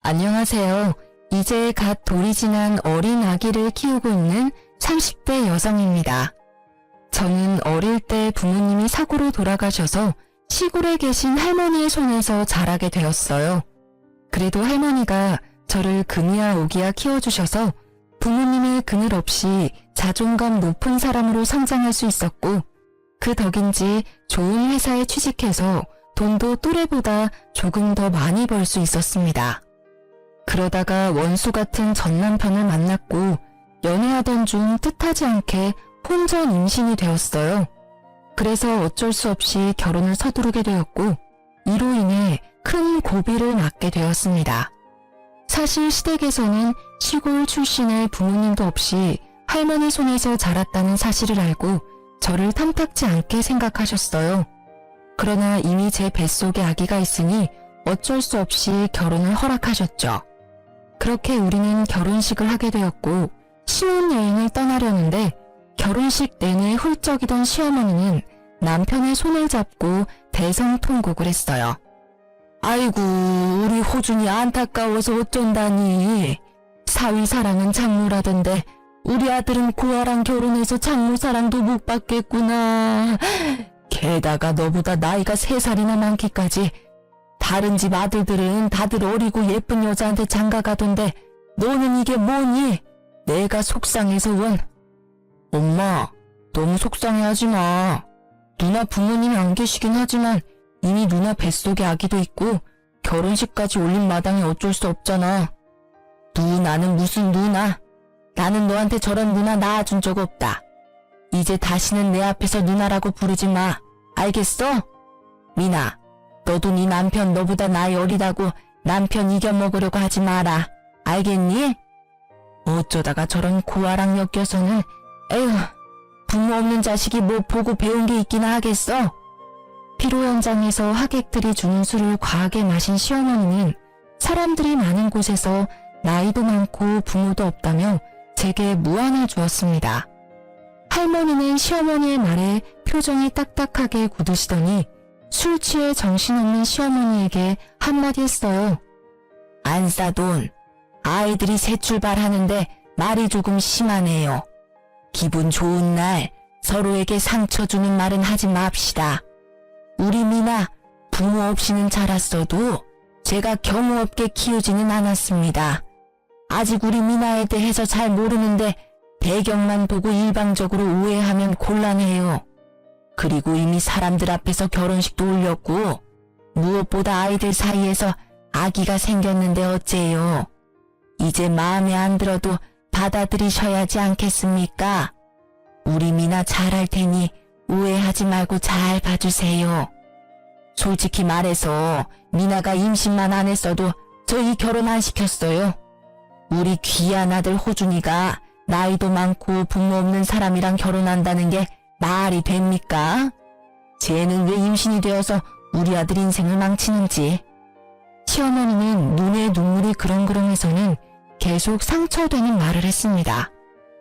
안녕하세요. 이제 갓 돌이 지난 어린 아기를 키우고 있는 30대 여성입니다. 저는 어릴 때 부모님이 사고로 돌아가셔서 시골에 계신 할머니의 손에서 자라게 되었어요. 그래도 할머니가 저를 금이야 오기야 키워주셔서 부모님의 그늘 없이 자존감 높은 사람으로 성장할 수 있었고, 그 덕인지 좋은 회사에 취직해서 돈도 또래보다 조금 더 많이 벌 수 있었습니다. 그러다가 원수 같은 전 남편을 만났고 연애하던 중 뜻하지 않게 혼전 임신이 되었어요. 그래서 어쩔 수 없이 결혼을 서두르게 되었고, 이로 인해 큰 고비를 맞게 되었습니다. 사실 시댁에서는 시골 출신의 부모님도 없이 할머니 손에서 자랐다는 사실을 알고 저를 탐탁지 않게 생각하셨어요. 그러나 이미 제 뱃속에 아기가 있으니 어쩔 수 없이 결혼을 허락하셨죠. 그렇게 우리는 결혼식을 하게 되었고 신혼여행을 떠나려는데, 결혼식 내내 훌쩍이던 시어머니는 남편의 손을 잡고 대성통곡을 했어요. 아이고, 우리 호준이 안타까워서 어쩐다니. 사위 사랑은 장모라던데 우리 아들은 고아랑 결혼해서 장모 사랑도 못 받겠구나. 게다가 너보다 나이가 3살이나 많기까지. 다른 집 아들들은 다들 어리고 예쁜 여자한테 장가가던데 너는 이게 뭐니? 내가 속상해서 원. 엄마, 너무 속상해하지 마. 누나 부모님이 안 계시긴 하지만 이미 누나 뱃속에 아기도 있고 결혼식까지 올린 마당에 어쩔 수 없잖아. 누나는 무슨 누나? 나는 너한테 저런 누나 낳아준 적 없다. 이제 다시는 내 앞에서 누나라고 부르지 마. 알겠어? 미나, 너도 네 남편 너보다 나이 어리다고 남편 이겨먹으려고 하지 마라. 알겠니? 어쩌다가 저런 고아랑 엮여서는. 에휴, 부모 없는 자식이 뭐 보고 배운 게 있기나 하겠어? 피로 현장에서 하객들이 주는 술을 과하게 마신 시어머니는 사람들이 많은 곳에서 나이도 많고 부모도 없다며 제게 무안을 주었습니다. 할머니는 시어머니의 말에 표정이 딱딱하게 굳으시더니 술 취해 정신없는 시어머니에게 한마디 했어요. 안싸돈, 아이들이 새 출발하는데 말이 조금 심하네요. 기분 좋은 날 서로에게 상처 주는 말은 하지 맙시다. 우리 미나 부모 없이는 자랐어도 제가 경우 없게 키우지는 않았습니다. 아직 우리 미나에 대해서 잘 모르는데 배경만 보고 일방적으로 오해하면 곤란해요. 그리고 이미 사람들 앞에서 결혼식도 올렸고 무엇보다 아이들 사이에서 아기가 생겼는데 어째요. 이제 마음에 안 들어도 받아들이셔야지 않겠습니까? 우리 미나 잘할 테니 오해하지 말고 잘 봐주세요. 솔직히 말해서 미나가 임신만 안 했어도 저희 결혼 안 시켰어요. 우리 귀한 아들 호준이가 나이도 많고 부모 없는 사람이랑 결혼한다는 게 말이 됩니까? 쟤는 왜 임신이 되어서 우리 아들 인생을 망치는지. 시어머니는 눈에 눈물이 그렁그렁해서는 계속 상처되는 말을 했습니다.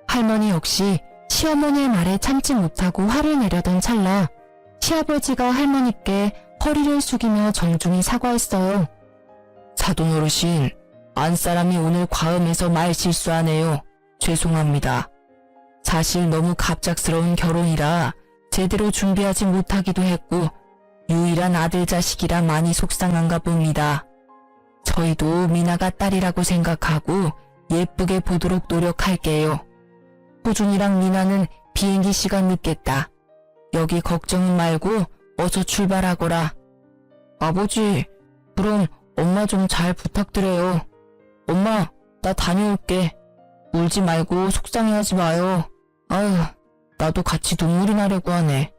할머니 역시 시어머니의 말에 참지 못하고 화를 내려던 찰나 시아버지가 할머니께 허리를 숙이며 정중히 사과했어요. 사돈 어르신, 안사람이 오늘 과음해서 말 실수하네요. 죄송합니다. 사실 너무 갑작스러운 결혼이라 제대로 준비하지 못하기도 했고 유일한 아들 자식이라 많이 속상한가 봅니다. 저희도 미나가 딸이라고 생각하고 예쁘게 보도록 노력할게요. 호준이랑 미나는 비행기 시간 늦겠다. 여기 걱정은 말고 어서 출발하거라. 아버지, 그럼 엄마 좀 잘 부탁드려요. 엄마, 나 다녀올게. 울지 말고 속상해하지 마요. 아휴, 나도 같이 눈물이 나려고 하네.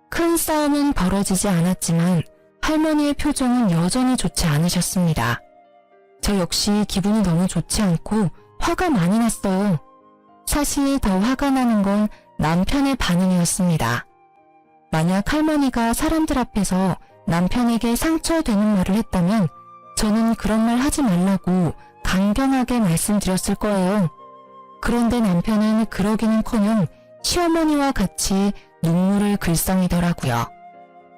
큰 싸움은 벌어지지 않았지만 할머니의 표정은 여전히 좋지 않으셨습니다. 저 역시 기분이 너무 좋지 않고 화가 많이 났어요. 사실 더 화가 나는 건 남편의 반응이었습니다. 만약 할머니가 사람들 앞에서 남편에게 상처되는 말을 했다면 저는 그런 말 하지 말라고 강경하게 말씀드렸을 거예요. 그런데 남편은 그러기는커녕 시어머니와 같이 눈물을 글썽이더라고요.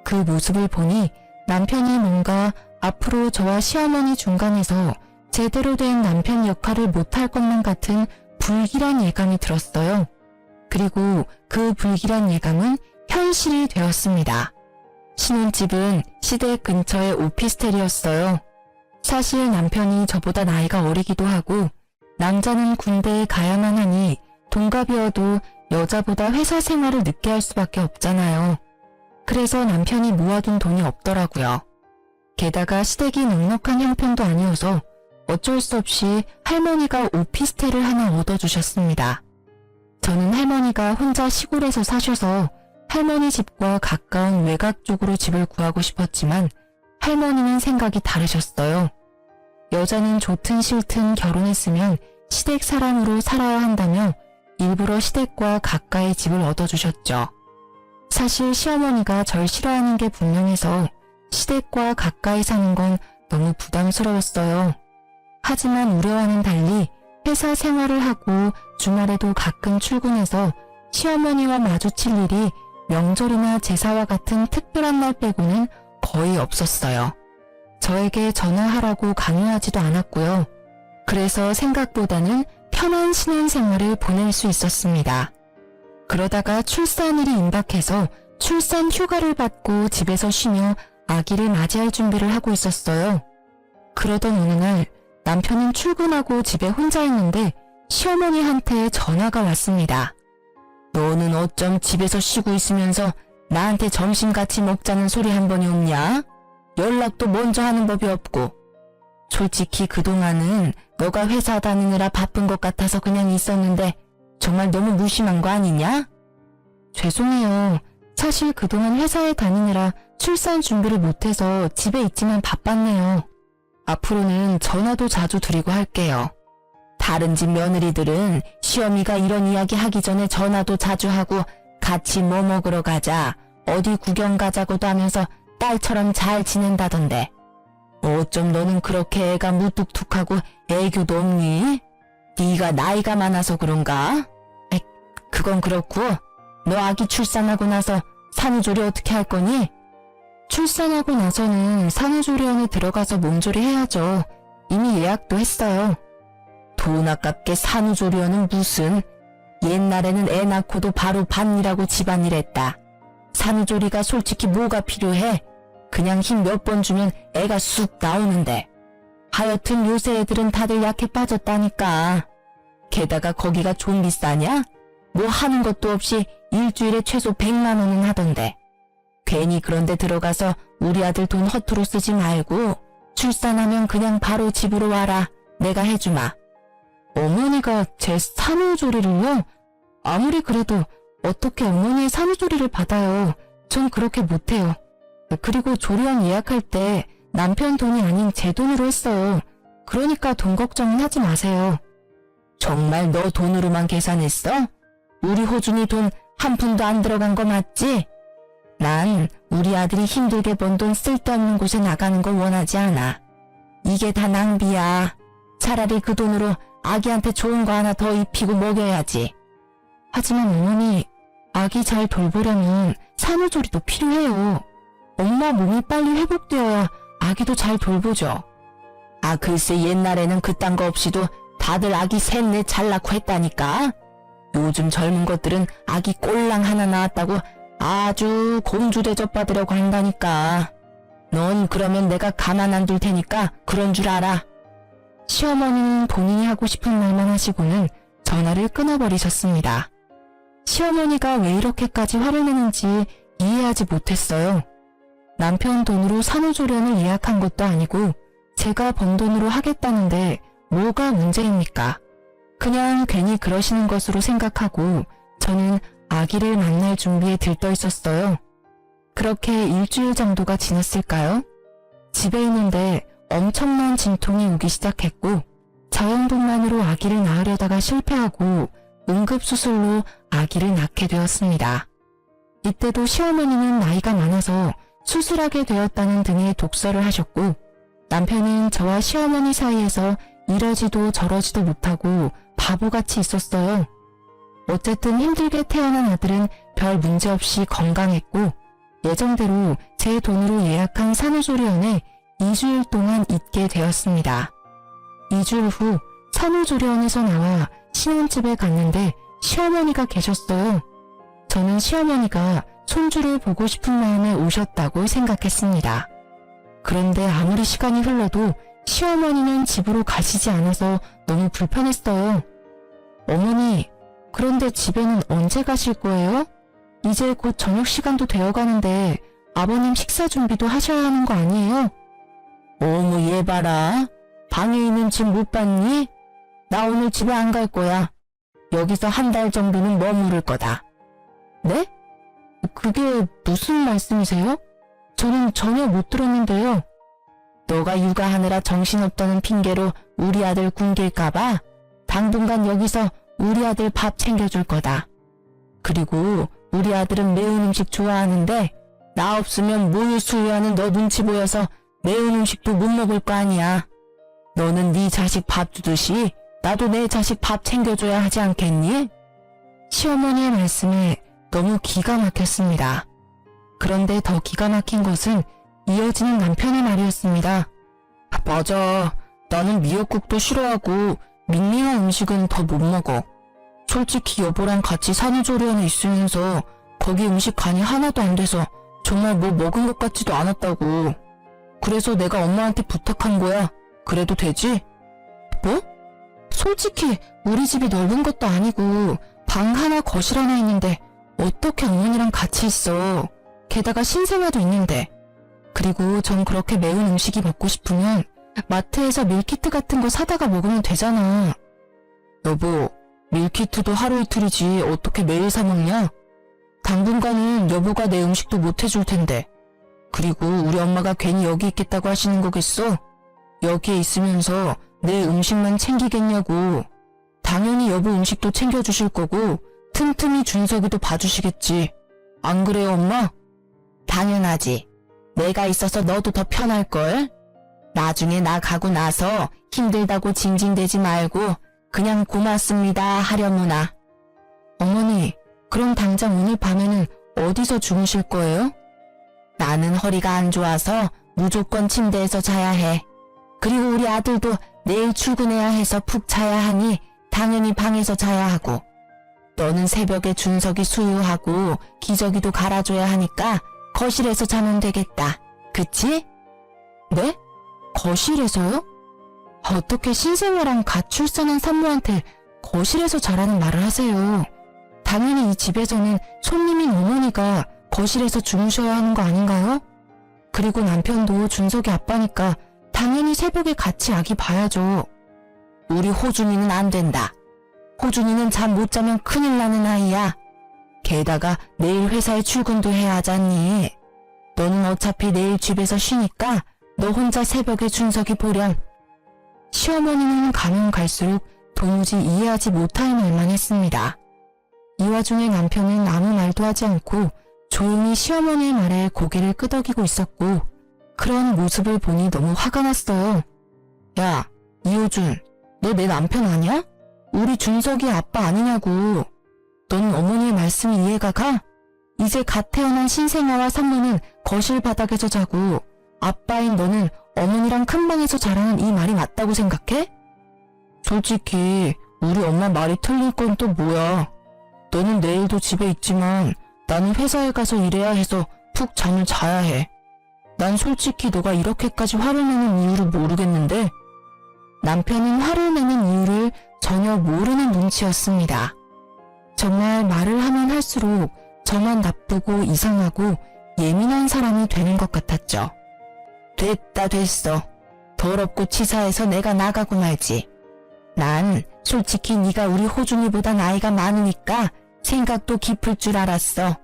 그 모습을 보니 남편이 뭔가 앞으로 저와 시어머니 중간에서 제대로 된 남편 역할을 못할 것만 같은 불길한 예감이 들었어요. 그리고 그 불길한 예감은 현실이 되었습니다. 신혼집은 시댁 근처의 오피스텔이었어요. 사실 남편이 저보다 나이가 어리기도 하고 남자는 군대에 가야만 하니 동갑이어도 여자보다 회사 생활을 늦게 할 수밖에 없잖아요. 그래서 남편이 모아둔 돈이 없더라고요. 게다가 시댁이 넉넉한 형편도 아니어서 어쩔 수 없이 할머니가 오피스텔을 하나 얻어주셨습니다. 저는 할머니가 혼자 시골에서 사셔서 할머니 집과 가까운 외곽 쪽으로 집을 구하고 싶었지만 할머니는 생각이 다르셨어요. 여자는 좋든 싫든 결혼했으면 시댁 사람으로 살아야 한다며 일부러 시댁과 가까이 집을 얻어주셨죠. 사실 시어머니가 절 싫어하는 게 분명해서 시댁과 가까이 사는 건 너무 부담스러웠어요. 하지만 우려와는 달리 회사 생활을 하고 주말에도 가끔 출근해서 시어머니와 마주칠 일이 명절이나 제사와 같은 특별한 날 빼고는 거의 없었어요. 저에게 전화하라고 강요하지도 않았고요. 그래서 생각보다는 편한 신혼생활을 보낼 수 있었습니다. 그러다가 출산일이 임박해서 출산 휴가를 받고 집에서 쉬며 아기를 맞이할 준비를 하고 있었어요. 그러던 어느 날 남편은 출근하고 집에 혼자 있는데 시어머니한테 전화가 왔습니다. 너는 어쩜 집에서 쉬고 있으면서 나한테 점심 같이 먹자는 소리 한 번이 없냐? 연락도 먼저 하는 법이 없고. 솔직히 그동안은 너가 회사 다니느라 바쁜 것 같아서 그냥 있었는데 정말 너무 무심한 거 아니냐? 죄송해요. 사실 그동안 회사에 다니느라 출산 준비를 못해서 집에 있지만 바빴네요. 앞으로는 전화도 자주 드리고 할게요. 다른 집 며느리들은 시어미가 이런 이야기 하기 전에 전화도 자주 하고 같이 뭐 먹으러 가자, 어디 구경 가자고도 하면서 딸처럼 잘 지낸다던데. 어쩜 너는 그렇게 애가 무뚝뚝하고 애교도 없니? 네가 나이가 많아서 그런가? 그건 그렇고 너 아기 출산하고 나서 산후조리 어떻게 할 거니? 출산하고 나서는 산후조리원에 들어가서 몸조리 해야죠. 이미 예약도 했어요. 돈 아깝게 산후조리원은 무슨. 옛날에는 애 낳고도 바로 밭일하고 집안일 했다. 산후조리가 솔직히 뭐가 필요해? 그냥 힘 몇 번 주면 애가 쑥 나오는데. 하여튼 요새 애들은 다들 약해 빠졌다니까. 게다가 거기가 좀 비싸냐? 뭐 하는 것도 없이 일주일에 최소 100만 원은 하던데. 괜히 그런데 들어가서 우리 아들 돈 허투루 쓰지 말고 출산하면 그냥 바로 집으로 와라. 내가 해주마. 어머니가 제 산후조리를요? 아무리 그래도 어떻게 어머니의 산후조리를 받아요. 전 그렇게 못해요. 그리고 조리원 예약할 때 남편 돈이 아닌 제 돈으로 했어요. 그러니까 돈 걱정은 하지 마세요. 정말 너 돈으로만 계산했어? 우리 호준이 돈 한 푼도 안 들어간 거 맞지? 난 우리 아들이 힘들게 번 돈 쓸데없는 곳에 나가는 걸 원하지 않아. 이게 다 낭비야. 차라리 그 돈으로 아기한테 좋은 거 하나 더 입히고 먹여야지. 하지만 어머니, 아기 잘 돌보려면 산후조리도 필요해요. 엄마 몸이 빨리 회복되어야 아기도 잘 돌보죠. 아, 글쎄 옛날에는 그딴 거 없이도 다들 아기 셋넷 잘 낳고 했다니까. 요즘 젊은 것들은 아기 꼴랑 하나 낳았다고 아주 공주 대접받으려고 한다니까. 넌 그러면 내가 가만 안 둘 테니까 그런 줄 알아. 시어머니는 본인이 하고 싶은 말만 하시고는 전화를 끊어버리셨습니다. 시어머니가 왜 이렇게까지 화를 내는지 이해하지 못했어요. 남편 돈으로 산후조리원을 예약한 것도 아니고 제가 번 돈으로 하겠다는데 뭐가 문제입니까? 그냥 괜히 그러시는 것으로 생각하고 저는 아기를 만날 준비에 들떠 있었어요. 그렇게 일주일 정도가 지났을까요? 집에 있는데 엄청난 진통이 오기 시작했고 자연분만으로 아기를 낳으려다가 실패하고 응급수술로 아기를 낳게 되었습니다. 이때도 시어머니는 나이가 많아서 수술하게 되었다는 등의 독설을 하셨고 남편은 저와 시어머니 사이에서 이러지도 저러지도 못하고 바보같이 있었어요. 어쨌든 힘들게 태어난 아들은 별 문제 없이 건강했고 예정대로 제 돈으로 예약한 산후조리원에 2주일 동안 있게 되었습니다. 2주일 후 산후조리원에서 나와 신혼집에 갔는데 시어머니가 계셨어요. 저는 시어머니가 손주를 보고 싶은 마음에 오셨다고 생각했습니다. 그런데 아무리 시간이 흘러도 시어머니는 집으로 가시지 않아서 너무 불편했어요. 어머니, 그런데 집에는 언제 가실 거예요? 이제 곧 저녁 시간도 되어가는데 아버님 식사 준비도 하셔야 하는 거 아니에요? 어머, 얘 봐라. 방에 있는 집 못 봤니? 나 오늘 집에 안 갈 거야. 여기서 한 달 정도는 머무를 거다. 네? 그게 무슨 말씀이세요? 저는 전혀 못 들었는데요. 너가 육아하느라 정신없다는 핑계로 우리 아들 굶길까봐 당분간 여기서 우리 아들 밥 챙겨줄 거다. 그리고 우리 아들은 매운 음식 좋아하는데 나 없으면 모유 수유하는 너 눈치 보여서 매운 음식도 못 먹을 거 아니야. 너는 네 자식 밥 주듯이 나도 내 자식 밥 챙겨줘야 하지 않겠니? 시어머니의 말씀에 너무 기가 막혔습니다. 그런데 더 기가 막힌 것은 이어지는 남편의 말이었습니다. 맞아. 나는 미역국도 싫어하고 밍밍한 음식은 더 못 먹어. 솔직히 여보랑 같이 산후조리원에 있으면서 거기 음식 간이 하나도 안 돼서 정말 뭐 먹은 것 같지도 않았다고. 그래서 내가 엄마한테 부탁한 거야. 그래도 되지? 뭐? 솔직히 우리 집이 넓은 것도 아니고 방 하나 거실 하나 있는데 어떻게 어머니랑 같이 있어. 게다가 신생아도 있는데. 그리고 전 그렇게 매운 음식이 먹고 싶으면 마트에서 밀키트 같은 거 사다가 먹으면 되잖아. 여보, 밀키트도 하루 이틀이지 어떻게 매일 사 먹냐? 당분간은 여보가 내 음식도 못 해줄 텐데. 그리고 우리 엄마가 괜히 여기 있겠다고 하시는 거겠어? 여기에 있으면서 내 음식만 챙기겠냐고. 당연히 여보 음식도 챙겨주실 거고 틈틈이 준석이도 봐주시겠지. 안 그래요, 엄마? 당연하지. 내가 있어서 너도 더 편할걸? 나중에 나 가고 나서 힘들다고 징징대지 말고 그냥 고맙습니다 하려무나. 어머니, 그럼 당장 오늘 밤에는 어디서 주무실 거예요? 나는 허리가 안 좋아서 무조건 침대에서 자야 해. 그리고 우리 아들도 내일 출근해야 해서 푹 자야 하니 당연히 방에서 자야 하고. 너는 새벽에 준석이 수유하고 기저귀도 갈아줘야 하니까 거실에서 자면 되겠다. 그치? 네? 거실에서요? 어떻게 신생아랑 갓 출산한 산모한테 거실에서 자라는 말을 하세요. 당연히 이 집에서는 손님인 어머니가 거실에서 주무셔야 하는 거 아닌가요? 그리고 남편도 준석이 아빠니까 당연히 새벽에 같이 아기 봐야죠. 우리 호준이는 안 된다. 호준이는 잠 못 자면 큰일 나는 아이야. 게다가 내일 회사에 출근도 해야 하잖니. 너는 어차피 내일 집에서 쉬니까 너 혼자 새벽에 준석이 보렴. 시어머니는 가면 갈수록 도무지 이해하지 못할 말만 했습니다. 이 와중에 남편은 아무 말도 하지 않고 조용히 시어머니의 말에 고개를 끄덕이고 있었고 그런 모습을 보니 너무 화가 났어요. 야, 이호준, 너 내 남편 아니야? 우리 준석이 아빠 아니냐고. 넌 어머니의 말씀이 이해가 가? 이제 갓 태어난 신생아와 산모는 거실 바닥에서 자고 아빠인 너는 어머니랑 큰 방에서 자라는 이 말이 맞다고 생각해? 솔직히 우리 엄마 말이 틀린 건 또 뭐야. 너는 내일도 집에 있지만 나는 회사에 가서 일해야 해서 푹 잠을 자야 해. 난 솔직히 너가 이렇게까지 화를 내는 이유를 모르겠는데. 남편은 화를 내는 이유를 전혀 모르는 눈치였습니다. 정말 말을 하면 할수록 저만 나쁘고 이상하고 예민한 사람이 되는 것 같았죠. 됐다 됐어. 더럽고 치사해서 내가 나가고 말지. 난 솔직히 네가 우리 호준이보다 나이가 많으니까 생각도 깊을 줄 알았어.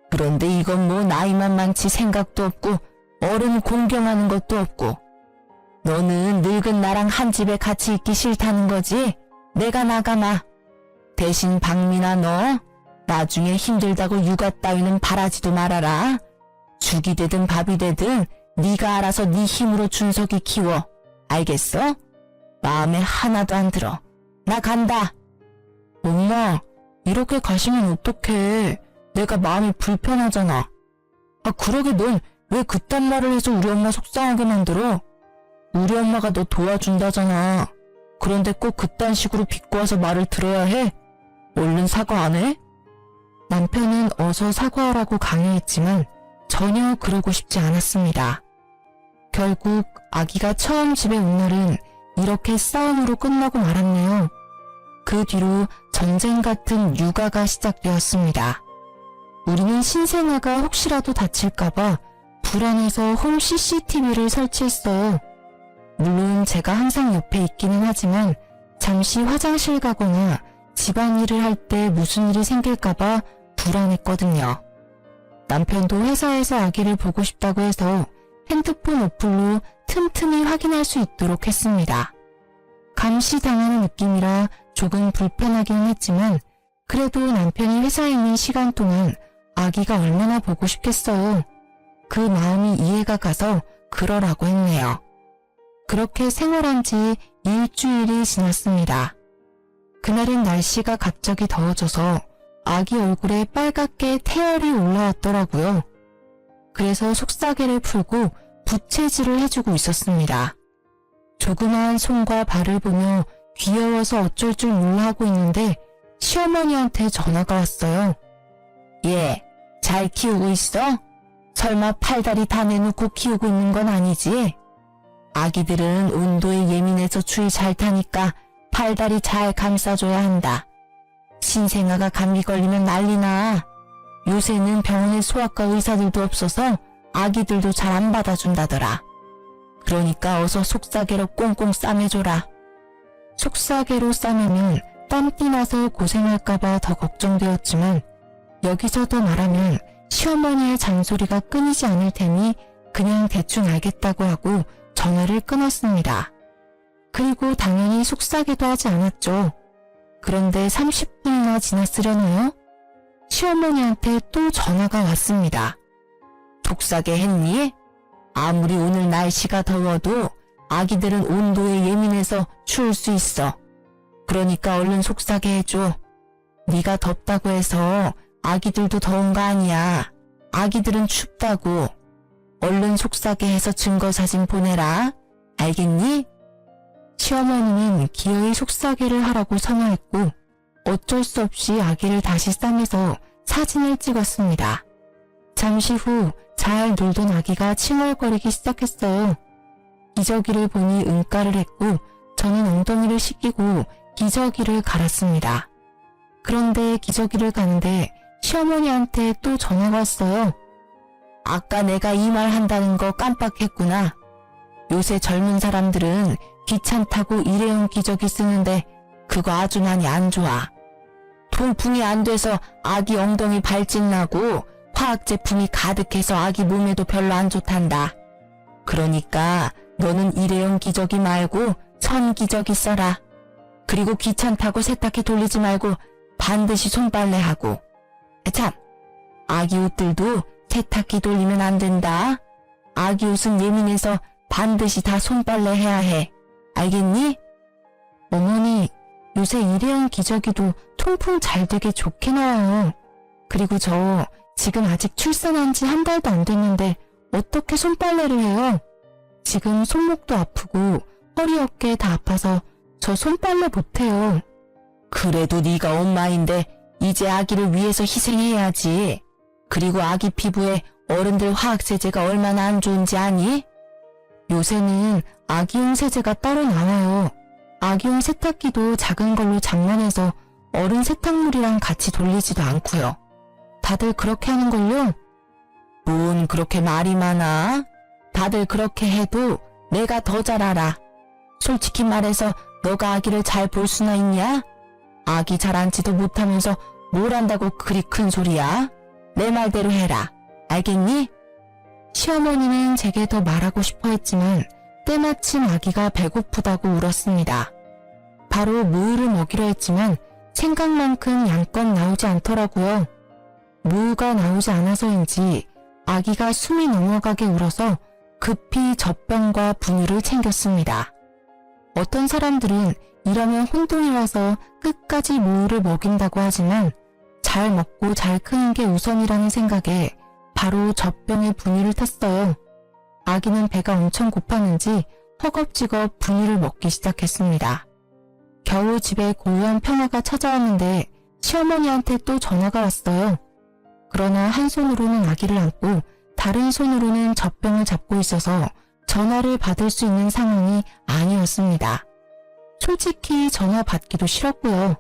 그런데 이건 뭐 나이만 많지 생각도 없고 어른 공경하는 것도 없고. 너는 늙은 나랑 한 집에 같이 있기 싫다는 거지? 내가 나가마. 대신 박민아 너 나중에 힘들다고 육아 따위는 바라지도 말아라. 죽이 되든 밥이 되든 네가 알아서 네 힘으로 준석이 키워. 알겠어? 마음에 하나도 안 들어. 나 간다. 엄마, 이렇게 가시면 어떡해. 내가 마음이 불편하잖아. 아, 그러게 넌 왜 그딴 말을 해서 우리 엄마 속상하게 만들어? 우리 엄마가 너 도와준다잖아. 그런데 꼭 그딴 식으로 비꼬 와서 말을 들어야 해? 얼른 사과 안 해? 남편은 어서 사과하라고 강요했지만 전혀 그러고 싶지 않았습니다. 결국 아기가 처음 집에 온 날은 이렇게 싸움으로 끝나고 말았네요. 그 뒤로 전쟁 같은 육아가 시작되었습니다. 우리는 신생아가 혹시라도 다칠까봐 불안해서 홈 CCTV를 설치했어요. 물론 제가 항상 옆에 있기는 하지만 잠시 화장실 가거나 집안일을 할 때 무슨 일이 생길까봐 불안했거든요. 남편도 회사에서 아기를 보고 싶다고 해서 핸드폰 어플로 틈틈이 확인할 수 있도록 했습니다. 감시당하는 느낌이라 조금 불편하기는 했지만 그래도 남편이 회사에 있는 시간 동안 아기가 얼마나 보고 싶겠어요. 그 마음이 이해가 가서 그러라고 했네요. 그렇게 생활한 지 일주일이 지났습니다. 그날은 날씨가 갑자기 더워져서 아기 얼굴에 빨갛게 태열이 올라왔더라고요. 그래서 속사계를 풀고 부채질을 해주고 있었습니다. 조그마한 손과 발을 보며 귀여워서 어쩔 줄 몰라 하고 있는데 시어머니한테 전화가 왔어요. 얘, 잘 키우고 있어? 설마 팔다리 다 내놓고 키우고 있는 건 아니지? 아기들은 온도에 예민해서 추위 잘 타니까 팔다리 잘 감싸줘야 한다. 신생아가 감기 걸리면 난리나. 요새는 병원에 소아과 의사들도 없어서 아기들도 잘 안 받아준다더라. 그러니까 어서 속사계로 꽁꽁 싸매줘라. 속사계로 싸매면 땀띠 나서 고생할까봐 더 걱정되었지만 여기서 더 말하면 시어머니의 잔소리가 끊이지 않을 테니 그냥 대충 알겠다고 하고 전화를 끊었습니다. 그리고 당연히 속삭이도 하지 않았죠. 그런데 30분이나 지났으려나요? 시어머니한테 또 전화가 왔습니다. 속삭이 했니? 아무리 오늘 날씨가 더워도 아기들은 온도에 예민해서 추울 수 있어. 그러니까 얼른 속삭이 해줘. 네가 덥다고 해서 아기들도 더운 거 아니야. 아기들은 춥다고. 얼른 속삭이 해서 증거사진 보내라. 알겠니? 시어머니는 기어이 속삭이를 하라고 성화했고 어쩔 수 없이 아기를 다시 싸매서 사진을 찍었습니다. 잠시 후 잘 놀던 아기가 칭얼거리기 시작했어요. 기저귀를 보니 응가를 했고 저는 엉덩이를 씻기고 기저귀를 갈았습니다. 그런데 기저귀를 가는데 시어머니한테 또 전화가 왔어요. 아까 내가 이 말 한다는 거 깜빡했구나. 요새 젊은 사람들은 귀찮다고 일회용 기저귀 쓰는데 그거 아주 많이 안 좋아. 통풍이 안 돼서 아기 엉덩이 발진 나고 화학 제품이 가득해서 아기 몸에도 별로 안 좋단다. 그러니까 너는 일회용 기저귀 말고 선 기저귀 써라. 그리고 귀찮다고 세탁기 돌리지 말고 반드시 손빨래하고. 참, 아기 옷들도 세탁기 돌리면 안 된다. 아기 옷은 예민해서 반드시 다 손빨래 해야 해. 알겠니? 어머니, 요새 일회용 기저귀도 통풍 잘 되게 좋게 나와요. 그리고 저 지금 아직 출산한 지 한 달도 안 됐는데 어떻게 손빨래를 해요? 지금 손목도 아프고 허리 어깨 다 아파서 저 손빨래 못해요. 그래도 네가 엄마인데 이제 아기를 위해서 희생해야지. 그리고 아기 피부에 어른들 화학세제가 얼마나 안 좋은지 아니? 요새는 아기용 세제가 따로 나와요. 아기용 세탁기도 작은 걸로 장만해서 어른 세탁물이랑 같이 돌리지도 않고요. 다들 그렇게 하는걸요? 뭔 그렇게 말이 많아? 다들 그렇게 해도 내가 더 잘 알아. 솔직히 말해서 너가 아기를 잘 볼 수나 있냐? 아기 잘 앉지도 못하면서 뭘 한다고 그리 큰 소리야? 내 말대로 해라. 알겠니? 시어머니는 제게 더 말하고 싶어 했지만 때마침 아기가 배고프다고 울었습니다. 바로 무유를 먹이려 했지만 생각만큼 양껏 나오지 않더라고요. 무유가 나오지 않아서인지 아기가 숨이 넘어가게 울어서 급히 젖병과 분유를 챙겼습니다. 어떤 사람들은 이러면 혼돈이라서 끝까지 무유를 먹인다고 하지만 잘 먹고 잘 크는 게 우선이라는 생각에 바로 젖병에 분유를 탔어요. 아기는 배가 엄청 고팠는지 허겁지겁 분유를 먹기 시작했습니다. 겨우 집에 고요한 평화가 찾아왔는데 시어머니한테 또 전화가 왔어요. 그러나 한 손으로는 아기를 안고 다른 손으로는 젖병을 잡고 있어서 전화를 받을 수 있는 상황이 아니었습니다. 솔직히 전화 받기도 싫었고요.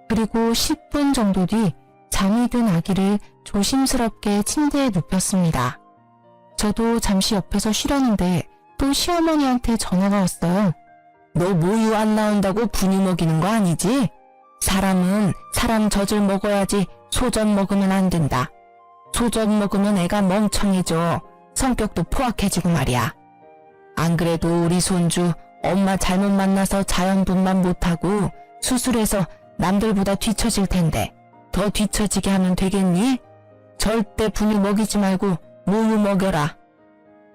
그리고 10분 정도 뒤 잠이 든 아기를 조심스럽게 침대에 눕혔습니다. 저도 잠시 옆에서 쉬려는데 또 시어머니한테 전화가 왔어요. 너 모유 안 나온다고 분유 먹이는 거 아니지? 사람은 사람 젖을 먹어야지 소젖 먹으면 안 된다. 소젖 먹으면 애가 멍청해져. 성격도 포악해지고 말이야. 안 그래도 우리 손주 엄마 잘못 만나서 자연분만 못하고 수술해서 남들보다 뒤처질 텐데 더 뒤처지게 하면 되겠니? 절대 분유 먹이지 말고 모유 먹여라.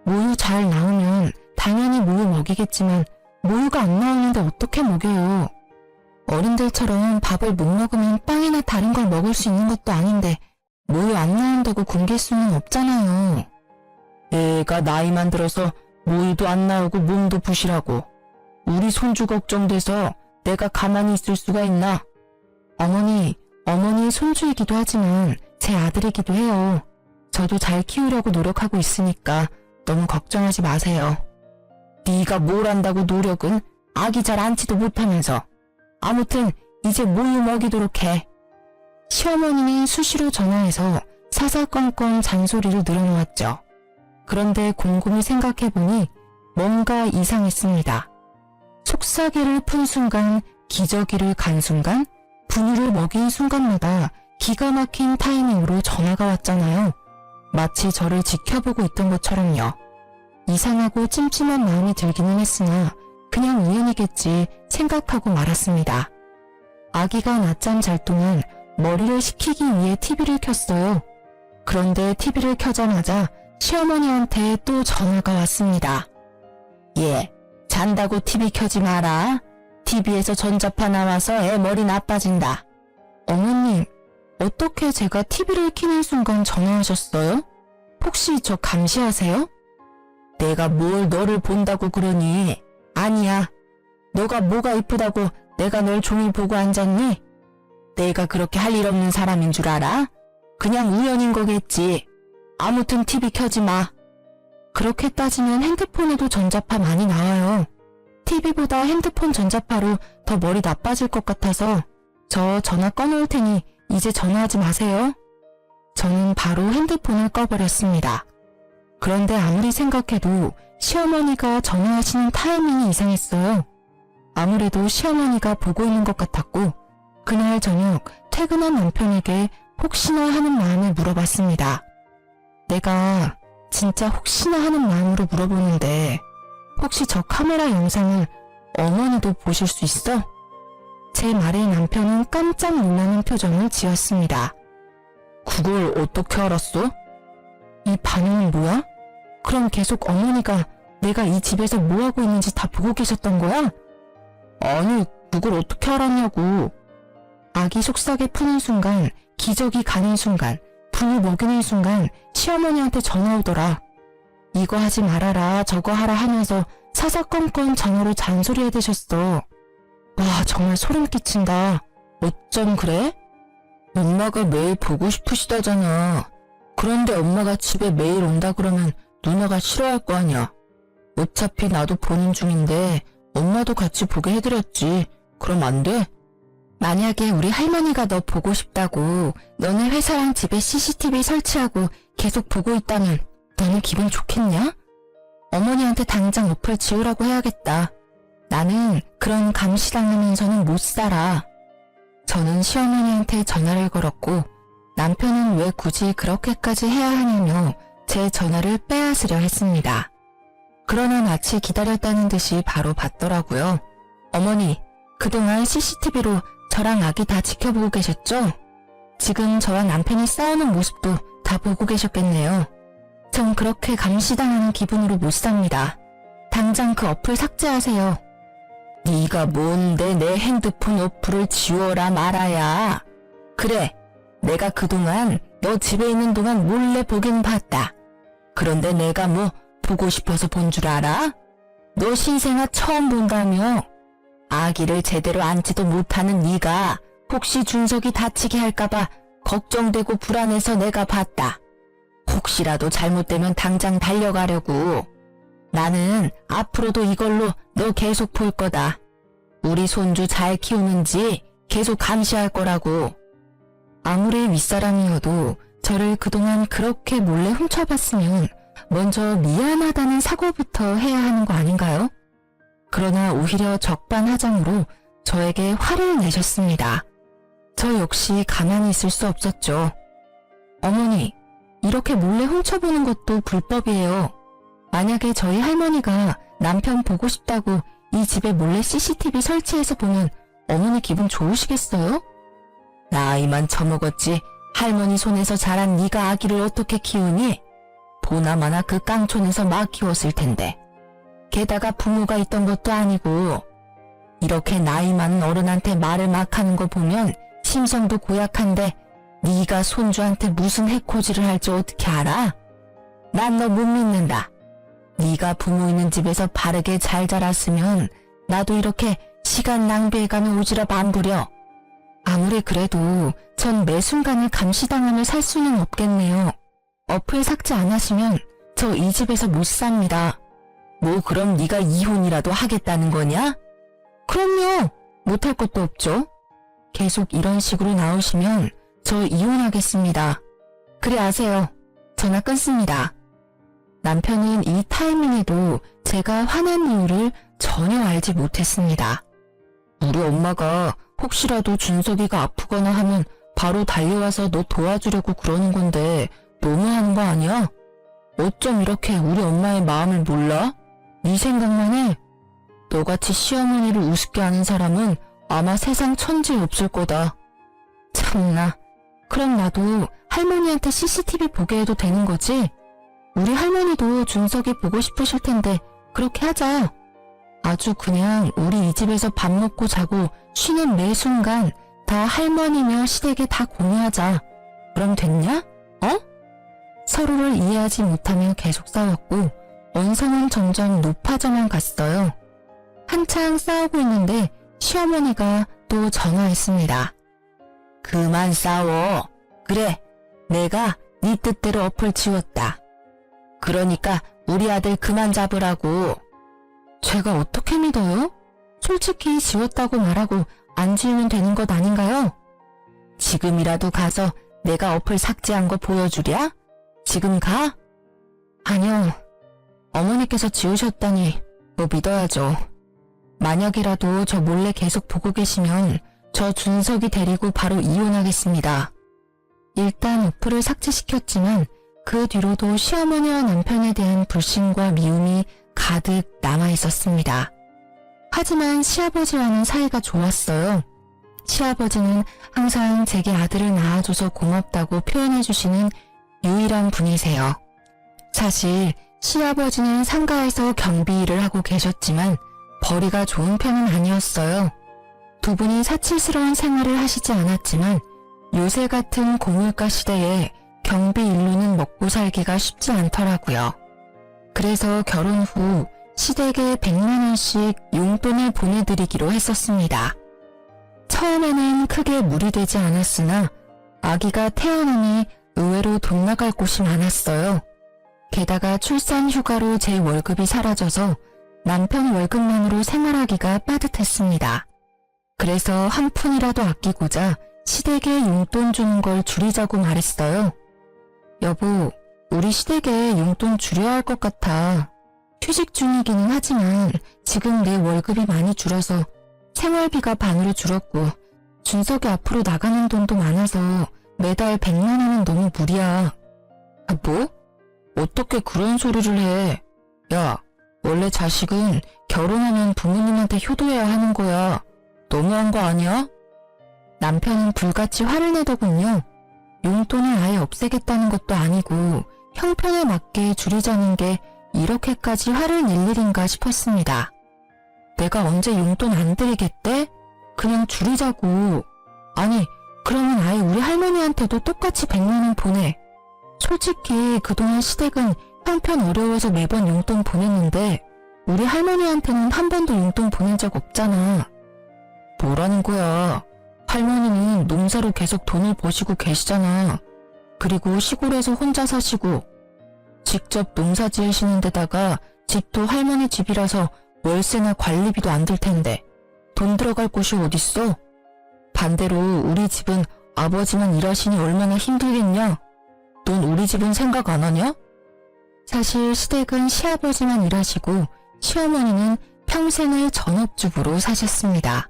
모유 잘 나오면 당연히 모유 먹이겠지만 모유가 안 나오는데 어떻게 먹여요? 어른들처럼 밥을 못 먹으면 빵이나 다른 걸 먹을 수 있는 것도 아닌데 모유 안 나온다고 굶길 수는 없잖아요. 애가 나이만 들어서 모유도 안 나오고 몸도 부실하고 우리 손주 걱정돼서 내가 가만히 있을 수가 있나? 어머니의 손주이기도 하지만 제 아들이기도 해요. 저도 잘 키우려고 노력하고 있으니까 너무 걱정하지 마세요. 네가 뭘 안다고 노력은 아기 잘 안지도 못하면서. 아무튼 이제 모유 먹이도록 해. 시어머니는 수시로 전화해서 사사건건 잔소리를 늘어놓았죠. 그런데 곰곰이 생각해보니 뭔가 이상했습니다. 속삭이를 푼 순간, 기저귀를 간 순간, 분유를 먹인 순간마다 기가 막힌 타이밍으로 전화가 왔잖아요. 마치 저를 지켜보고 있던 것처럼요. 이상하고 찜찜한 마음이 들기는 했으나 그냥 우연이겠지 생각하고 말았습니다. 아기가 낮잠 잘 동안 머리를 식히기 위해 TV를 켰어요. 그런데 TV를 켜자마자 시어머니한테 또 전화가 왔습니다. 예, 잔다고 TV 켜지 마라. TV에서 전자파 나와서 애 머리 나빠진다. 어머님, 어떻게 제가 TV를 켜는 순간 전화하셨어요? 혹시 저 감시하세요? 내가 뭘 너를 본다고 그러니? 아니야. 너가 뭐가 이쁘다고 내가 널 종일 보고 앉았니? 내가 그렇게 할 일 없는 사람인 줄 알아? 그냥 우연인 거겠지. 아무튼 TV 켜지 마. 그렇게 따지면 핸드폰에도 전자파 많이 나와요. TV보다 핸드폰 전자파로 더 머리 나빠질 것 같아서 저 전화 꺼놓을 테니 이제 전화하지 마세요. 저는 바로 핸드폰을 꺼버렸습니다. 그런데 아무리 생각해도 시어머니가 전화하시는 타이밍이 이상했어요. 아무래도 시어머니가 보고 있는 것 같았고 그날 저녁 퇴근한 남편에게 혹시나 하는 마음에 물어봤습니다. 내가 진짜 혹시나 하는 마음으로 물어보는데 혹시 저 카메라 영상을 어머니도 보실 수 있어? 제 말에 남편은 깜짝 놀라는 표정을 지었습니다. 그걸 어떻게 알았어? 이 반응은 뭐야? 그럼 계속 어머니가 내가 이 집에서 뭐하고 있는지 다 보고 계셨던 거야? 아니, 그걸 어떻게 알았냐고. 아기 속삭에 푸는 순간, 기저귀 가는 순간, 분유 먹이는 순간 시어머니한테 전화 오더라. 이거 하지 말아라, 저거 하라 하면서 사사건건 전화로 잔소리 해대셨어. 와, 정말 소름 끼친다. 어쩜 그래? 엄마가 매일 보고 싶으시다잖아. 그런데 엄마가 집에 매일 온다 그러면 누나가 싫어할 거 아니야. 어차피 나도 보는 중인데 엄마도 같이 보게 해드렸지. 그럼 안 돼? 만약에 우리 할머니가 너 보고 싶다고 너네 회사랑 집에 CCTV 설치하고 계속 보고 있다면 너는 기분 좋겠냐? 어머니한테 당장 어플 지우라고 해야겠다. 나는 그런 감시당하면서는 못 살아. 저는 시어머니한테 전화를 걸었고 남편은 왜 굳이 그렇게까지 해야 하냐며 제 전화를 빼앗으려 했습니다. 그러나 마치 기다렸다는 듯이 바로 받더라고요. 어머니, 그동안 CCTV로 저랑 아기 다 지켜보고 계셨죠? 지금 저와 남편이 싸우는 모습도 다 보고 계셨겠네요. 전 그렇게 감시당하는 기분으로 못 삽니다. 당장 그 어플 삭제하세요. 네가 뭔데 내 핸드폰 어플을 지워라 말아야. 그래, 내가 그동안 너 집에 있는 동안 몰래 보긴 봤다. 그런데 내가 뭐 보고 싶어서 본 줄 알아? 너 신생아 처음 본다며? 아기를 제대로 안지도 못하는 네가 혹시 준석이 다치게 할까봐 걱정되고 불안해서 내가 봤다. 혹시라도 잘못되면 당장 달려가려고. 나는 앞으로도 이걸로 너 계속 볼 거다. 우리 손주 잘 키우는지 계속 감시할 거라고. 아무리 윗사람이어도 저를 그동안 그렇게 몰래 훔쳐봤으면 먼저 미안하다는 사과부터 해야 하는 거 아닌가요? 그러나 오히려 적반하장으로 저에게 화를 내셨습니다. 저 역시 가만히 있을 수 없었죠. 어머니, 이렇게 몰래 훔쳐보는 것도 불법이에요. 만약에 저희 할머니가 남편 보고 싶다고 이 집에 몰래 CCTV 설치해서 보면 어머니 기분 좋으시겠어요? 나이만 처먹었지 할머니 손에서 자란 네가 아기를 어떻게 키우니? 보나마나 그 깡촌에서 막 키웠을 텐데. 게다가 부모가 있던 것도 아니고. 이렇게 나이 많은 어른한테 말을 막 하는 거 보면 심성도 고약한데 네가 손주한테 무슨 해코지를 할지 어떻게 알아? 난 너 못 믿는다. 네가 부모 있는 집에서 바르게 잘 자랐으면 나도 이렇게 시간 낭비해가며 오지랖 안 부려. 아무리 그래도 전 매 순간을 감시당하며 살 수는 없겠네요. 어플 삭제 안 하시면 저 이 집에서 못 삽니다. 뭐 그럼 네가 이혼이라도 하겠다는 거냐? 그럼요. 못할 것도 없죠. 계속 이런 식으로 나오시면 저 이혼하겠습니다. 그래 아세요. 전화 끊습니다. 남편은 이 타이밍에도 제가 화난 이유를 전혀 알지 못했습니다. 우리 엄마가 혹시라도 준석이가 아프거나 하면 바로 달려와서 너 도와주려고 그러는 건데 너무하는 거 아니야? 어쩜 이렇게 우리 엄마의 마음을 몰라? 네 생각만 해. 너같이 시어머니를 우습게 하는 사람은 아마 세상 천지에 없을 거다. 참나. 그럼 나도 할머니한테 CCTV 보게 해도 되는 거지? 우리 할머니도 준석이 보고 싶으실 텐데 그렇게 하자. 아주 그냥 우리 이 집에서 밥 먹고 자고 쉬는 매 순간 다 할머니며 시댁에 다 공유하자. 그럼 됐냐? 어? 서로를 이해하지 못하며 계속 싸웠고 언성은 점점 높아져만 갔어요. 한창 싸우고 있는데 시어머니가 또 전화했습니다. 그만 싸워. 그래, 내가 네 뜻대로 어플 지웠다. 그러니까 우리 아들 그만 잡으라고. 제가 어떻게 믿어요? 솔직히 지웠다고 말하고 안 지우면 되는 것 아닌가요? 지금이라도 가서 내가 어플 삭제한 거 보여주랴? 지금 가? 아니요. 어머니께서 지우셨다니 뭐 믿어야죠. 만약이라도 저 몰래 계속 보고 계시면 저 준석이 데리고 바로 이혼하겠습니다. 일단 어플을 삭제시켰지만 그 뒤로도 시어머니와 남편에 대한 불신과 미움이 가득 남아있었습니다. 하지만 시아버지와는 사이가 좋았어요. 시아버지는 항상 제게 아들을 낳아줘서 고맙다고 표현해주시는 유일한 분이세요. 사실 시아버지는 상가에서 경비 일을 하고 계셨지만 벌이가 좋은 편은 아니었어요. 두 분이 사치스러운 생활을 하시지 않았지만 요새 같은 고물가 시대에 경비 일로는 먹고 살기가 쉽지 않더라고요. 그래서 결혼 후 시댁에 100만 원씩 용돈을 보내드리기로 했었습니다. 처음에는 크게 무리되지 않았으나 아기가 태어나니 의외로 돈 나갈 곳이 많았어요. 게다가 출산 휴가로 제 월급이 사라져서 남편 월급만으로 생활하기가 빠듯했습니다. 그래서 한 푼이라도 아끼고자 시댁에 용돈 주는 걸 줄이자고 말했어요. 여보, 우리 시댁에 용돈 줄여야 할 것 같아. 휴직 중이기는 하지만 지금 내 월급이 많이 줄어서 생활비가 반으로 줄었고 준석이 앞으로 나가는 돈도 많아서 매달 100만 원은 너무 무리야. 아, 뭐? 어떻게 그런 소리를 해? 야, 원래 자식은 결혼하면 부모님한테 효도해야 하는 거야. 너무한 거 아니야? 남편은 불같이 화를 내더군요. 용돈을 아예 없애겠다는 것도 아니고 형편에 맞게 줄이자는 게 이렇게까지 화를 낼 일인가 싶었습니다. 내가 언제 용돈 안 드리겠대? 그냥 줄이자고. 아니, 그러면 아예 우리 할머니한테도 똑같이 100만 원 보내. 솔직히 그동안 시댁은 형편 어려워서 매번 용돈 보냈는데 우리 할머니한테는 한 번도 용돈 보낸 적 없잖아. 뭐라는 거야? 할머니는 농사로 계속 돈을 버시고 계시잖아. 그리고 시골에서 혼자 사시고 직접 농사 지으시는 데다가 집도 할머니 집이라서 월세나 관리비도 안 들 텐데 돈 들어갈 곳이 어딨어? 반대로 우리 집은 아버지만 일하시니 얼마나 힘들겠냐? 넌 우리 집은 생각 안 하냐? 사실 시댁은 시아버지만 일하시고 시어머니는 평생을 전업주부로 사셨습니다.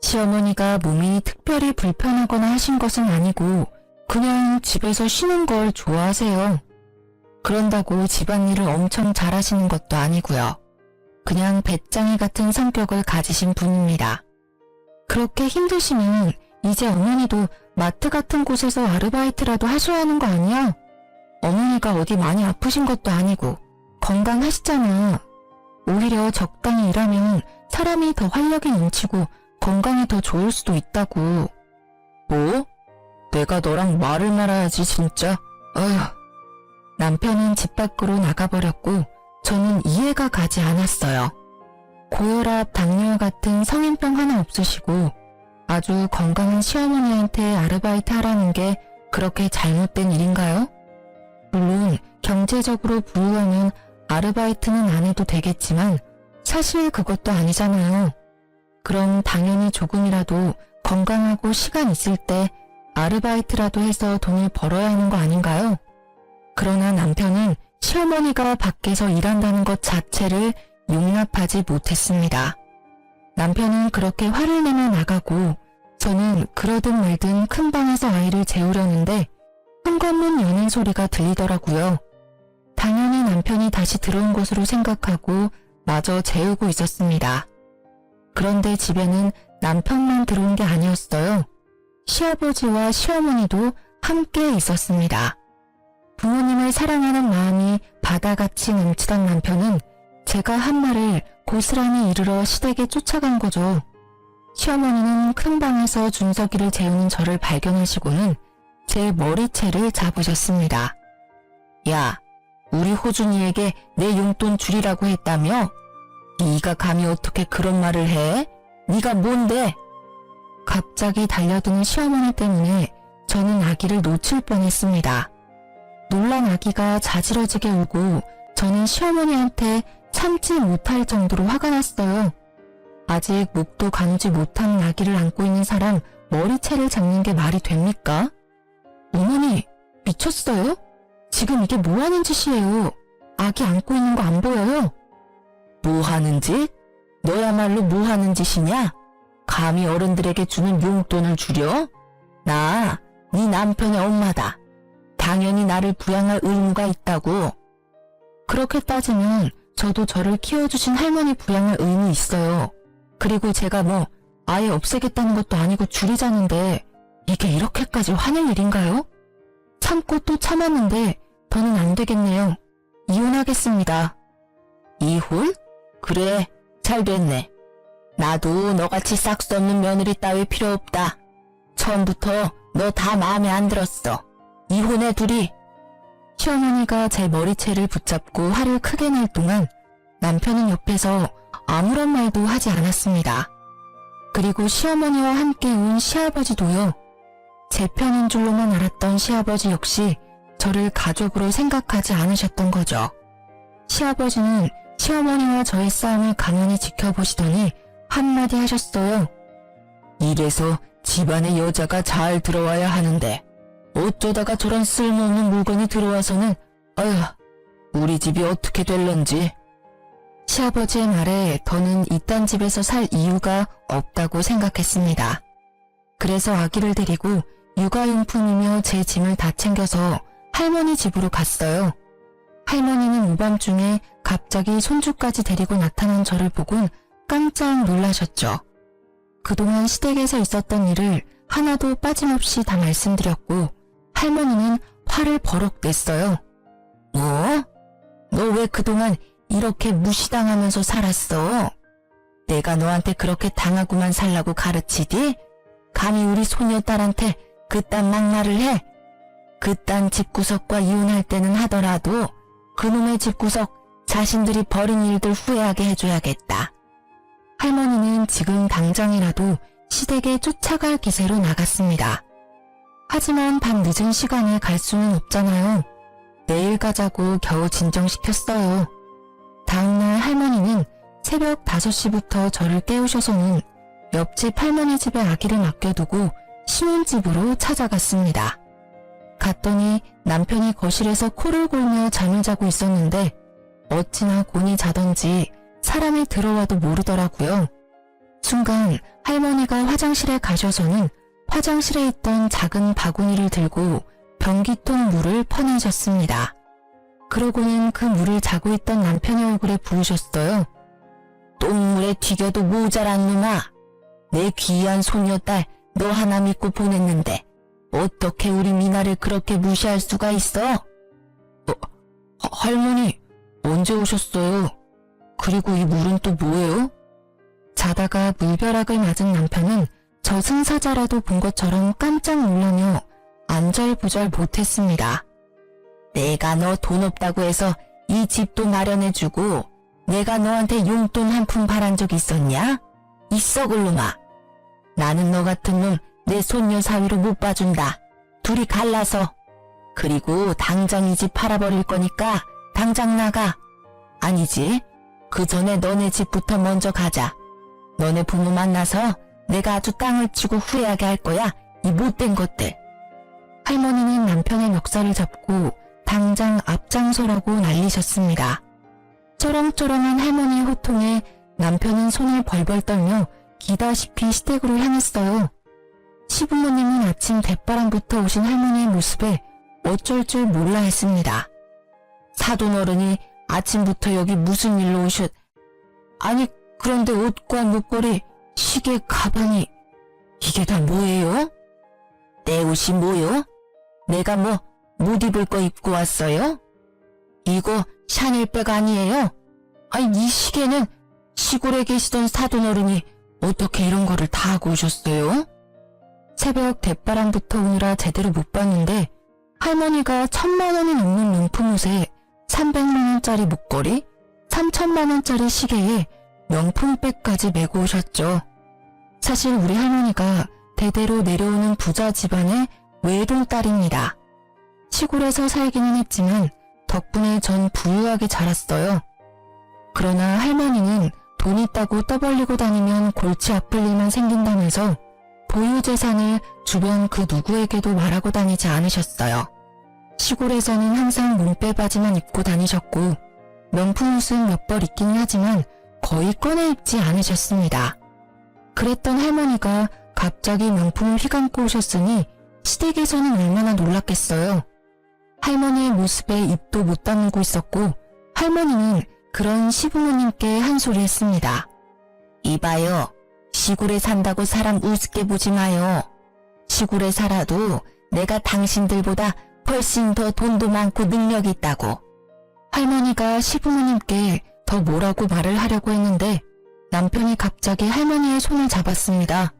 시어머니가 몸이 특별히 불편하거나 하신 것은 아니고 그냥 집에서 쉬는 걸 좋아하세요. 그런다고 집안일을 엄청 잘하시는 것도 아니고요. 그냥 배짱이 같은 성격을 가지신 분입니다. 그렇게 힘드시면 이제 어머니도 마트 같은 곳에서 아르바이트라도 하셔야 하는 거 아니야? 어머니가 어디 많이 아프신 것도 아니고 건강하시잖아. 오히려 적당히 일하면 사람이 더 활력이 넘치고 건강이 더 좋을 수도 있다고. 뭐? 내가 너랑 말을 말아야지 진짜. 어휴. 남편은 집 밖으로 나가버렸고 저는 이해가 가지 않았어요. 고혈압, 당뇨 같은 성인병 하나 없으시고 아주 건강한 시어머니한테 아르바이트 하라는 게 그렇게 잘못된 일인가요? 물론 경제적으로 부유하면 아르바이트는 안 해도 되겠지만 사실 그것도 아니잖아요. 그럼 당연히 조금이라도 건강하고 시간 있을 때 아르바이트라도 해서 돈을 벌어야 하는 거 아닌가요? 그러나 남편은 시어머니가 밖에서 일한다는 것 자체를 용납하지 못했습니다. 남편은 그렇게 화를 내며 나가고 저는 그러든 말든 큰 방에서 아이를 재우려는데 현관문 여는 소리가 들리더라고요. 당연히 남편이 다시 들어온 것으로 생각하고 마저 재우고 있었습니다. 그런데 집에는 남편만 들어온 게 아니었어요. 시아버지와 시어머니도 함께 있었습니다. 부모님을 사랑하는 마음이 바다같이 넘치던 남편은 제가 한 말을 고스란히 이르러 시댁에 쫓아간 거죠. 시어머니는 큰 방에서 준석이를 재우는 저를 발견하시고는 제 머리채를 잡으셨습니다. 야, 우리 호준이에게 내 용돈 줄이라고 했다며? 네가 감히 어떻게 그런 말을 해? 네가 뭔데? 갑자기 달려드는 시어머니 때문에 저는 아기를 놓칠 뻔했습니다. 놀란 아기가 자지러지게 울고 저는 시어머니한테 참지 못할 정도로 화가 났어요. 아직 목도 가누지 못한 아기를 안고 있는 사람 머리채를 잡는 게 말이 됩니까? 어머니, 미쳤어요? 지금 이게 뭐 하는 짓이에요? 아기 안고 있는 거 안 보여요? 뭐 하는 짓? 너야말로 뭐 하는 짓이냐? 감히 어른들에게 주는 용돈을 줄여? 나, 네 남편의 엄마다. 당연히 나를 부양할 의무가 있다고. 그렇게 따지면 저도 저를 키워주신 할머니 부양할 의무 있어요. 그리고 제가 뭐 아예 없애겠다는 것도 아니고 줄이자는데 이게 이렇게까지 화낼 일인가요? 참고 또 참았는데 더는 안 되겠네요. 이혼하겠습니다. 이혼? 그래, 잘 됐네. 나도 너같이 싹수 없는 며느리 따위 필요 없다. 처음부터 너 다 마음에 안 들었어. 이혼해 둘이. 시어머니가 제 머리채를 붙잡고 화를 크게 낼 동안 남편은 옆에서 아무런 말도 하지 않았습니다. 그리고 시어머니와 함께 온 시아버지도요. 제 편인 줄로만 알았던 시아버지 역시 저를 가족으로 생각하지 않으셨던 거죠. 시아버지는 시어머니와 저의 싸움을 가만히 지켜보시더니 한마디 하셨어요. 이래서 집안에 여자가 잘 들어와야 하는데 어쩌다가 저런 쓸모없는 물건이 들어와서는 아휴, 우리 집이 어떻게 될런지. 시아버지의 말에 더는 이딴 집에서 살 이유가 없다고 생각했습니다. 그래서 아기를 데리고 육아용품이며 제 짐을 다 챙겨서 할머니 집으로 갔어요. 할머니는 오밤중에 갑자기 손주까지 데리고 나타난 저를 보곤 깜짝 놀라셨죠. 그동안 시댁에서 있었던 일을 하나도 빠짐없이 다 말씀드렸고 할머니는 화를 버럭 냈어요. 뭐? 너 왜 그동안 이렇게 무시당하면서 살았어? 내가 너한테 그렇게 당하고만 살라고 가르치디? 감히 우리 소녀딸한테 그딴 막말을 해? 그딴 집구석과 이혼할 때는 하더라도 그놈의 집구석 자신들이 벌인 일들 후회하게 해줘야겠다. 할머니는 지금 당장이라도 시댁에 쫓아갈 기세로 나갔습니다. 하지만 밤 늦은 시간에 갈 수는 없잖아요. 내일 가자고 겨우 진정시켰어요. 다음날 할머니는 새벽 5시부터 저를 깨우셔서는 옆집 할머니 집에 아기를 맡겨두고 신혼집으로 찾아갔습니다. 갔더니 남편이 거실에서 코를 골며 잠을 자고 있었는데 어찌나 곤히 자던지 사람이 들어와도 모르더라고요. 순간 할머니가 화장실에 가셔서는 화장실에 있던 작은 바구니를 들고 변기통 물을 퍼내셨습니다. 그러고는 그 물을 자고 있던 남편의 얼굴에 부으셨어요. 똥물에 튀겨도 모자란 놈아. 내 귀한 손녀딸 너 하나 믿고 보냈는데 어떻게 우리 미나를 그렇게 무시할 수가 있어? 할머니, 언제 오셨어요? 그리고 이 물은 또 뭐예요? 자다가 물벼락을 맞은 남편은 저승사자라도 본 것처럼 깜짝 놀라며 안절부절 못했습니다. 내가 너 돈 없다고 해서 이 집도 마련해주고 내가 너한테 용돈 한 푼 바란 적 있었냐? 이 썩을 놈아. 나는 너 같은 놈 내 손녀 사위로 못 봐준다. 둘이 갈라서. 그리고 당장 이 집 팔아버릴 거니까 당장 나가. 아니지. 그 전에 너네 집부터 먼저 가자. 너네 부모 만나서 내가 아주 땅을 치고 후회하게 할 거야. 이 못된 것들. 할머니는 남편의 멱살을 잡고 당장 앞장서라고 난리셨습니다. 쩌렁쩌렁한 할머니의 호통에 남편은 손을 벌벌 떨며 기다시피 시댁으로 향했어요. 시부모님은 아침 대바람부터 오신 할머니의 모습에 어쩔 줄 몰라 했습니다. 사돈어른이 아침부터 여기 무슨 일로 오셨... 아니 그런데 옷과 목걸이, 시계, 가방이 이게 다 뭐예요? 내 옷이 뭐요? 내가 뭐 못 입을 거 입고 왔어요? 이거 샤넬백 아니에요? 아니 이 시계는 시골에 계시던 사돈어른이 어떻게 이런 거를 다 하고 오셨어요? 새벽 대바람부터 오느라 제대로 못 봤는데 할머니가 1,000만 원이 넘는 명품 옷에 300만 원짜리 목걸이, 3,000만 원짜리 시계에 명품백까지 메고 오셨죠. 사실 우리 할머니가 대대로 내려오는 부자 집안의 외동딸입니다. 시골에서 살기는 했지만 덕분에 전 부유하게 자랐어요. 그러나 할머니는 돈 있다고 떠벌리고 다니면 골치 아플 일만 생긴다면서 보유재산을 주변 그 누구에게도 말하고 다니지 않으셨어요. 시골에서는 항상 몸빼바지만 입고 다니셨고 명품 옷은 몇 벌 있긴 하지만 거의 꺼내 입지 않으셨습니다. 그랬던 할머니가 갑자기 명품을 휘감고 오셨으니 시댁에서는 얼마나 놀랐겠어요. 할머니의 모습에 입도 못 다물고 있었고 할머니는 그런 시부모님께 한 소리 했습니다. 이봐요. 시골에 산다고 사람 우습게 보지 마요. 시골에 살아도 내가 당신들보다 훨씬 더 돈도 많고 능력이 있다고. 할머니가 시부모님께 더 뭐라고 말을 하려고 했는데 남편이 갑자기 할머니의 손을 잡았습니다.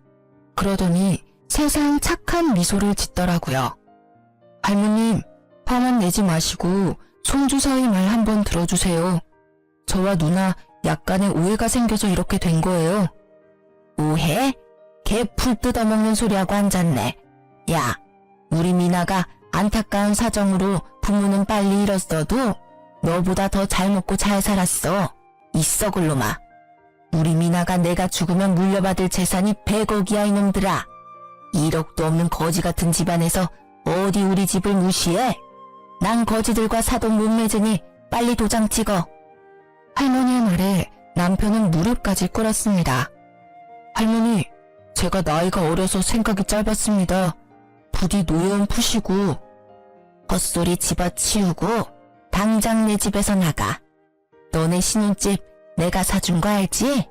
그러더니 세상 착한 미소를 짓더라고요. 할머님, 화만 내지 마시고 손주사위 말 한번 들어주세요. 저와 누나 약간의 오해가 생겨서 이렇게 된 거예요. 오해? 개 풀 뜯어먹는 소리하고 앉았네. 야, 우리 미나가 안타까운 사정으로 부모는 빨리 잃었어도 너보다 더 잘 먹고 잘 살았어. 이 썩을 놈아. 우리 미나가 내가 죽으면 물려받을 재산이 100억이야 이놈들아. 1억도 없는 거지 같은 집안에서 어디 우리 집을 무시해? 난 거지들과 사돈 못 맺으니 빨리 도장 찍어. 할머니의 말에 남편은 무릎까지 꿇었습니다. 할머니, 제가 나이가 어려서 생각이 짧았습니다. 부디 노여움 푸시고 헛소리 집어치우고 당장 내 집에서 나가. 너네 신혼집 내가 사준 거 알지?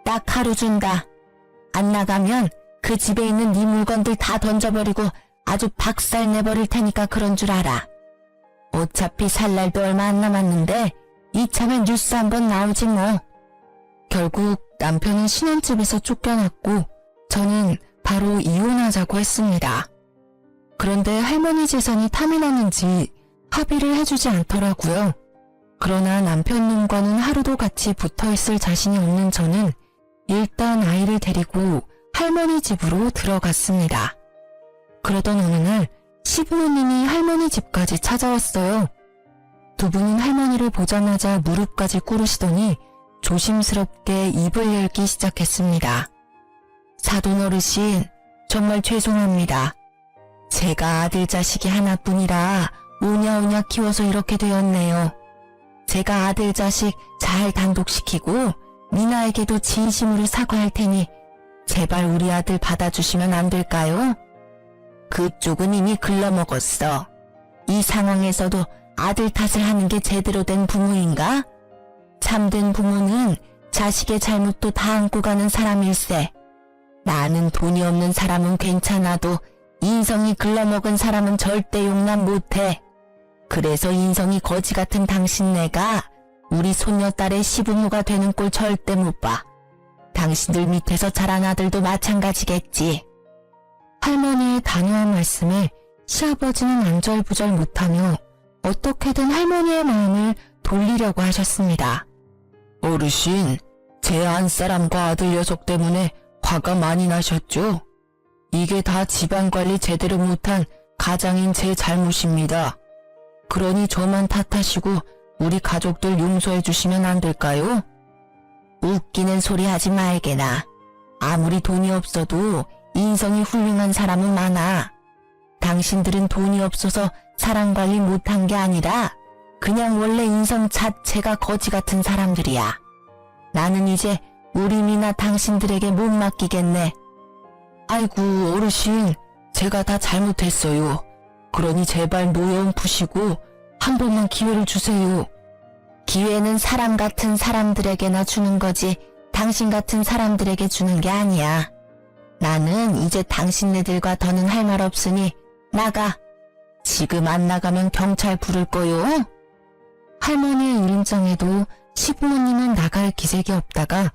딱 하루 준다. 안 나가면 그 집에 있는 네 물건들 다 던져버리고 아주 박살 내버릴 테니까 그런 줄 알아. 어차피 살 날도 얼마 안 남았는데 이참에 뉴스 한번 나오지 뭐. 결국 남편은 신혼집에서 쫓겨났고 저는 바로 이혼하자고 했습니다. 그런데 할머니 재산이 탐이 났는지 합의를 해주지 않더라고요. 그러나 남편 놈과는 하루도 같이 붙어 있을 자신이 없는 저는 일단 아이를 데리고 할머니 집으로 들어갔습니다. 그러던 어느 날 시부모님이 할머니 집까지 찾아왔어요. 두 분은 할머니를 보자마자 무릎까지 꿇으시더니 조심스럽게 입을 열기 시작했습니다. 사돈 어르신, 정말 죄송합니다. 제가 아들 자식이 하나뿐이라 오냐오냐 키워서 이렇게 되었네요. 제가 아들 자식 잘 단독시키고 미나에게도 진심으로 사과할 테니 제발 우리 아들 받아주시면 안 될까요? 그쪽은 이미 글러먹었어. 이 상황에서도 아들 탓을 하는 게 제대로 된 부모인가? 참된 부모는 자식의 잘못도 다 안고 가는 사람일세. 나는 돈이 없는 사람은 괜찮아도 인성이 글러먹은 사람은 절대 용납 못해. 그래서 인성이 거지 같은 당신네가 우리 손녀딸의 시부모가 되는 꼴 절대 못 봐. 당신들 밑에서 자란 아들도 마찬가지겠지. 할머니의 단호한 말씀에 시아버지는 안절부절 못하며 어떻게든 할머니의 마음을 돌리려고 하셨습니다. 어르신, 제 안사람과 아들 녀석 때문에 화가 많이 나셨죠? 이게 다 집안관리 제대로 못한 가장인 제 잘못입니다. 그러니 저만 탓하시고 우리 가족들 용서해 주시면 안 될까요? 웃기는 소리 하지 말게나. 아무리 돈이 없어도 인성이 훌륭한 사람은 많아. 당신들은 돈이 없어서 사람 관리 못한 게 아니라 그냥 원래 인성 자체가 거지 같은 사람들이야. 나는 이제 우리 미나 당신들에게 못 맡기겠네. 아이고 어르신, 제가 다 잘못했어요. 그러니 제발 노여움 푸시고 한 번만 기회를 주세요. 기회는 사람 같은 사람들에게나 주는 거지 당신 같은 사람들에게 주는 게 아니야. 나는 이제 당신네들과 더는 할 말 없으니 나가. 지금 안 나가면 경찰 부를 거요. 할머니의 일인장에도 시부모님은 나갈 기색이 없다가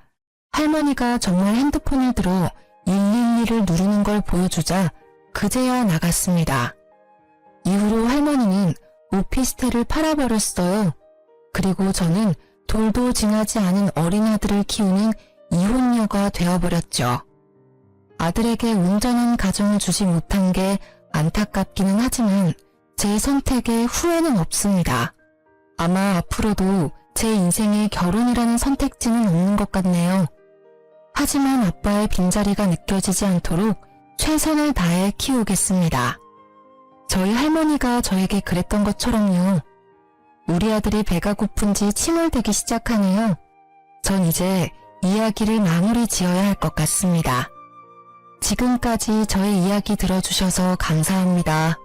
할머니가 정말 핸드폰을 들어 112를 누르는 걸 보여주자 그제야 나갔습니다. 이후로 할머니는 오피스텔을 팔아버렸어요. 그리고 저는 돌도 지나지 않은 어린 아들을 키우는 이혼녀가 되어버렸죠. 아들에게 온전한 가정을 주지 못한 게 안타깝기는 하지만 제 선택에 후회는 없습니다. 아마 앞으로도 제 인생에 결혼이라는 선택지는 없는 것 같네요. 하지만 아빠의 빈자리가 느껴지지 않도록 최선을 다해 키우겠습니다. 저희 할머니가 저에게 그랬던 것처럼요. 우리 아들이 배가 고픈지 칭얼대기 시작하네요. 전 이제 이야기를 마무리 지어야 할 것 같습니다. 지금까지 저의 이야기 들어주셔서 감사합니다.